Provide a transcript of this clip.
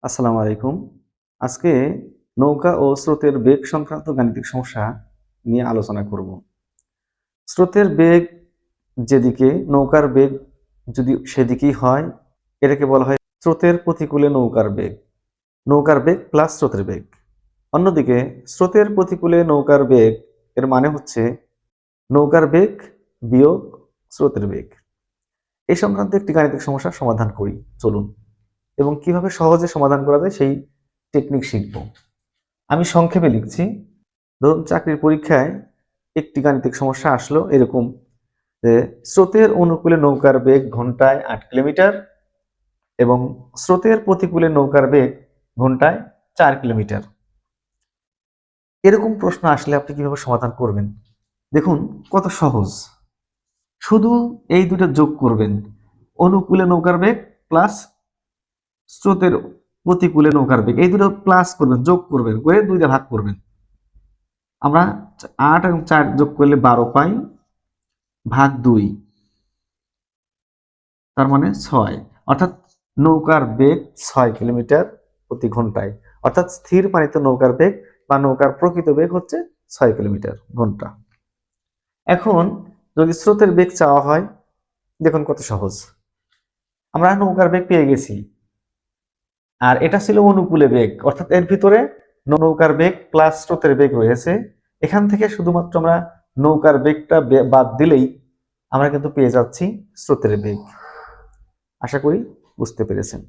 আসসালামু আলাইকুম। আজকে নৌকা ও স্রোতের বেগ সংক্রান্ত গাণিতিক সমস্যা নিয়ে আলোচনা করব। স্রোতের বেগ যেদিকে নৌকার বেগ যদি সেদিকেই হয়, এটাকে বলা হয় স্রোতের প্রতিকূলে নৌকার বেগ। নৌকার বেগ প্লাস স্রোতের বেগ। অন্যদিকে স্রোতের প্রতিকূলে নৌকার বেগ এর মানে হচ্ছে নৌকার বেগ বিয়োগ স্রোতের বেগ। এই সংক্রান্ত একটি গাণিতিক সমস্যার সমাধান করি, চলুন। এবং কিভাবে সহজে সমাধান করা যায় সেই টেকনিক শিখব। আমি সংক্ষেপে লিখছি। ধরুন চাকরির পরীক্ষায় একটি গাণিতিক সমস্যা আসলো এরকম যে স্রোতের অনুকূলে নৌকার বেগ ঘন্টায় 8 কিলোমিটার এবং স্রোতের প্রতিকূলে নৌকার বেগ ঘন্টায় 4 কিলোমিটার। এরকম প্রশ্ন আসলে আপনি কিভাবে সমাধান করবেন? দেখুন কত সহজ। শুধু এই দুটো যোগ করবেন, অনুকূলে নৌকার বেগ প্লাস স্রোতের প্রতিকূলে নৌকার বেগ, এই দুটো প্লাস করবেন, যোগ করবেন, করে 2 দিয়ে ভাগ করবেন। আমরা 8 এবং 4 যোগ করলে 12 পাই, ভাগ 2, তার মানে 6। অর্থাৎ নৌকার বেগ 6 কিলোমিটার প্রতি ঘন্টায়। অর্থাৎ স্থির পানিতে নৌকার বেগ বা নৌকার প্রকৃত বেগ হচ্ছে 6 কিলোমিটার ঘন্টা। এখন যদি স্রোতের বেগ চাওয়া হয়, দেখুন কত সহজ। আমরা নৌকার বেগ পেয়ে গেছি, আর এটা ছিল অনুকূলে বেগ, অর্থাৎ এর ভিতরে নৌকার বেগ প্লাস স্রোতের বেগ রয়েছে। এখান থেকে শুধুমাত্র আমরা নৌকার বেগটা বাদ দিলেই আমরা কিন্তু পেয়ে যাচ্ছি স্রোতের বেগ। আশা করি বুঝতে পেরেছেন।